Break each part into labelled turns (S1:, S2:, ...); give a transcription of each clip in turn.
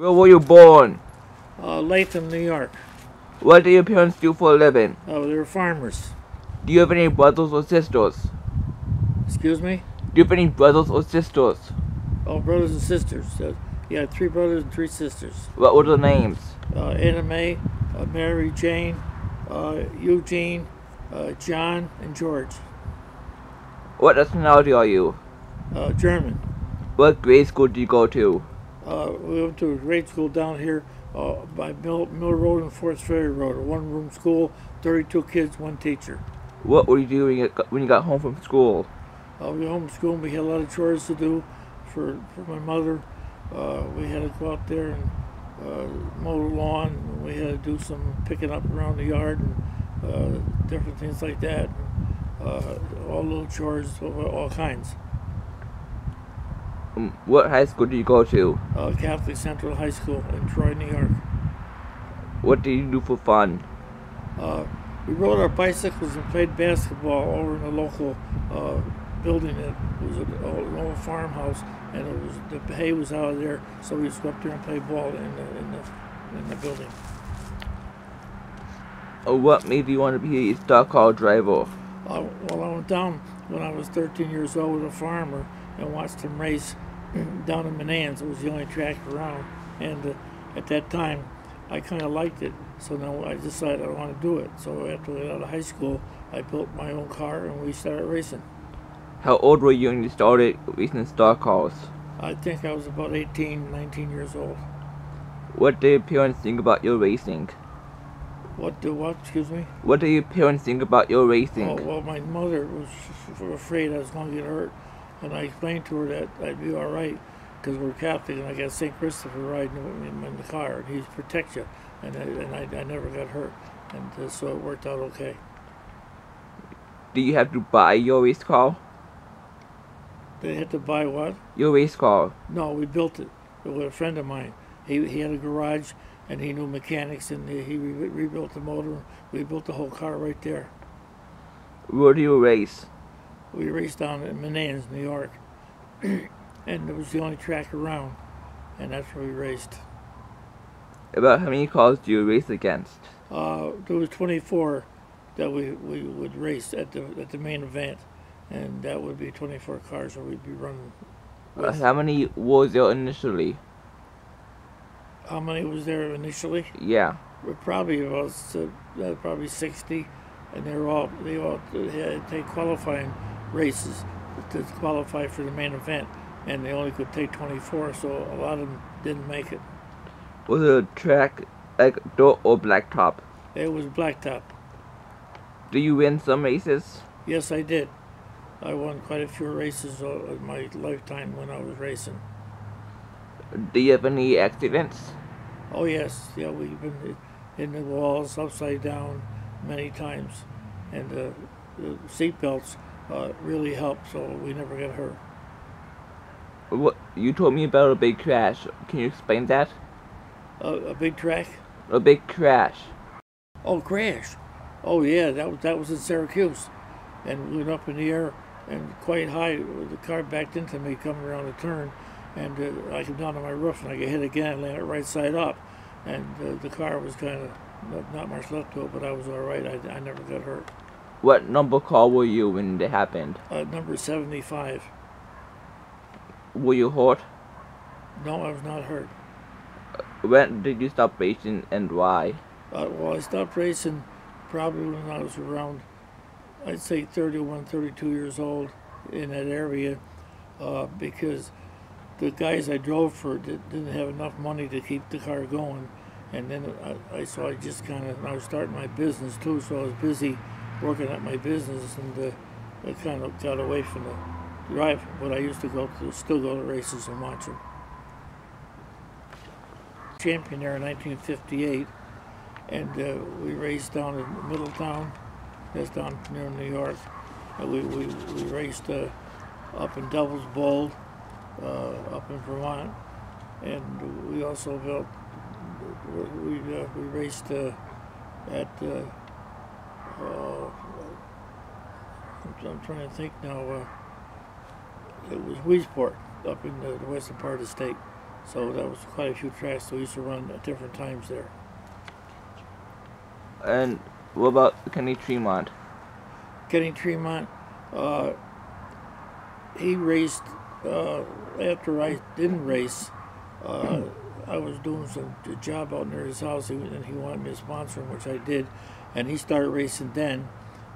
S1: Where were you born?
S2: Latham, New York.
S1: What do your parents do for a living?
S2: They were farmers.
S1: Do you have any brothers or sisters?
S2: Excuse me?
S1: Do you have any brothers or sisters?
S2: Oh, brothers and sisters. Yeah, 3 brothers and 3 sisters.
S1: What were the names?
S2: Anna Mae, Mary Jane, Eugene, John, and George.
S1: What nationality are you?
S2: German.
S1: What grade school do you go to?
S2: We went to a grade school down here by Mill Road and Forest Ferry Road, a 1-room school, 32 kids, 1 teacher.
S1: What were you doing when you got home from school?
S2: We got home from school and we had a lot of chores to do for my mother. We had to go out there and mow the lawn. We had to do some picking up around the yard and different things like that. All little chores, all kinds.
S1: What high school do you go to?
S2: Catholic Central High School in Troy, New York.
S1: What do you do for fun?
S2: We rode our bicycles and played basketball over in the local building. It was an old farmhouse, and the hay was out of there, so we just go up there and play ball in the building.
S1: What made you want to be a stock car driver?
S2: Well, I went down when I was 13 years old with a farmer and watched him race down in Menands. It was the only track around, and at that time I kind of liked it, so now I decided I want to do it. So after we got out of high school, I built my own car and we started racing.
S1: How old were you when you started racing stock cars?
S2: I think I was about 18, 19 years old.
S1: What did your parents think about your racing?
S2: What, excuse me?
S1: What did your parents think about your racing?
S2: Oh, well, my mother was afraid I was going to get hurt, and I explained to her that I'd be all right because we're Catholic, and I got St. Christopher riding in the car, and he'd protect you, and I never got hurt, and so it worked out okay.
S1: Do you have to buy your race car?
S2: They had to buy what?
S1: Your race car.
S2: No, we built it with a friend of mine. He had a garage, and he knew mechanics, and he rebuilt the motor. We built the whole car right there.
S1: Where do you race?
S2: We raced down in Menands, New York, and it was the only track around, and that's where we raced.
S1: About how many cars do you race against?
S2: There was 24 that we would race at the main event, and that would be 24 cars that we'd be running with.
S1: How many was there initially?
S2: How many was there initially?
S1: Yeah.
S2: Probably about probably 60, and they qualifying races to qualify for the main event, and they only could take 24, so a lot of them didn't make it.
S1: Was it a track like dirt or blacktop?
S2: It was blacktop.
S1: Do you win some races?
S2: Yes, I did. I won quite a few races in my lifetime when I was racing.
S1: Do you have any accidents?
S2: Oh yes, yeah, we've been in the walls upside down many times, and the seat belts really helped, so we never got hurt.
S1: What you told me about a big crash. Can you explain that?
S2: A big track?
S1: A big crash.
S2: Oh, crash! Oh yeah, that was in Syracuse, and we went up in the air and quite high. The car backed into me coming around the turn, and I came down to my roof and I got hit again and landed right side up, and the car was kind of not much left to it, but I was all right. I never got hurt.
S1: What number car were you when it happened?
S2: Number 75.
S1: Were you hurt?
S2: No, I was not hurt.
S1: When did you stop racing and why?
S2: Well, I stopped racing probably when I was around, I'd say 31, 32 years old in that area, because the guys I drove for didn't have enough money to keep the car going, and then I just kind of, I was starting my business too, so I was busy working at my business, and I kind of got away from the drive, but I used to still go to races and watch them. Champion there in 1958, and we raced down in Middletown, that's down near New York. We raced up in Devil's Bowl, up in Vermont, and we also built. We raced at. I'm trying to think now. It was Weesport up in the western part of the state. So that was quite a few tracks. So we used to run at different times there.
S1: And what about Kenny Tremont?
S2: Kenny Tremont, he raced after I didn't race. I was doing a job out near his house, and he wanted me to sponsor him, which I did. And he started racing then,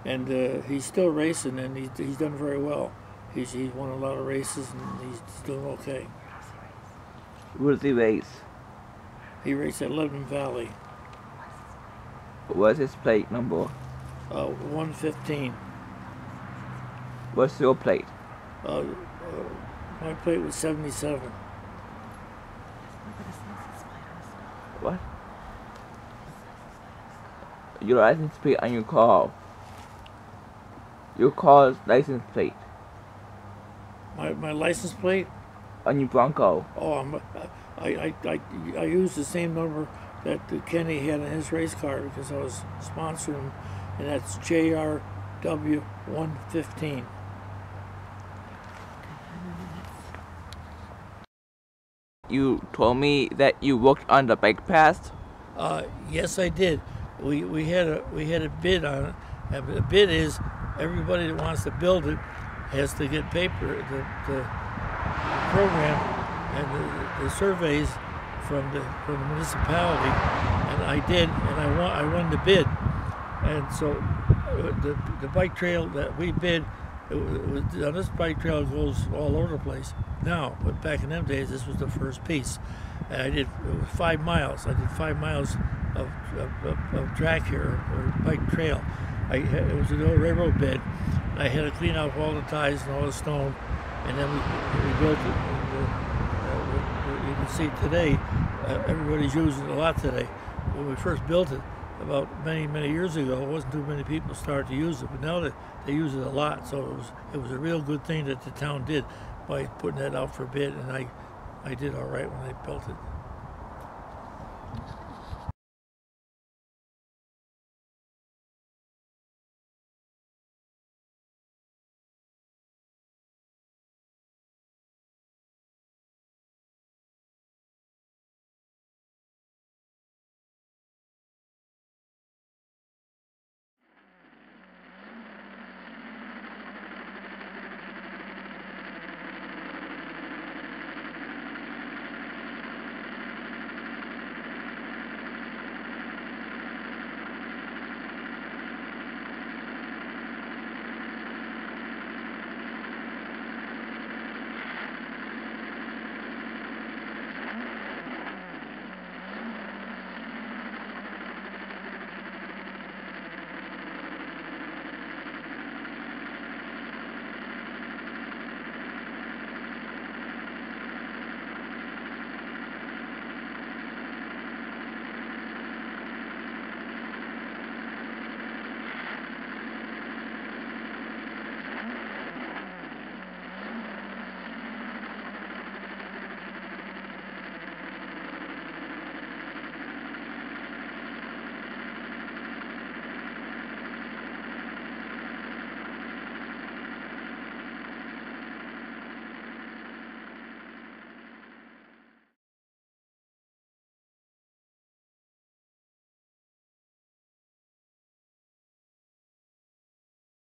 S2: and he's still racing, and he's done very well. He's won a lot of races, and he's doing okay.
S1: Where does he race?
S2: He raced at Lebanon Valley.
S1: What's his plate number?
S2: 115.
S1: What's your plate?
S2: My plate was 77.
S1: What? Your license plate on your car. Your car's license plate.
S2: My license plate?
S1: On your Bronco.
S2: Oh, I used the same number that Kenny had in his race car because I was sponsoring him, and that's JRW 115.
S1: You told me that you worked on the bike path.
S2: Yes, I did. We had a bid on it. And the bid is everybody that wants to build it has to get paper, the program and the surveys from the municipality, and I did, and I won the bid. And so the bike trail that we bid, now this bike trail goes all over the place now, but back in them days, this was the first piece. And it was 5 miles. I did 5 miles of track here, or bike trail. It was an old railroad bed. I had to clean out all the ties and all the stone, and then we built it. You can see today, everybody's using it a lot today. When we first built it, about many years ago, it wasn't too many people started to use it, but now they use it a lot. So it was a real good thing that the town did by putting that out for bid, and I did all right when I built it.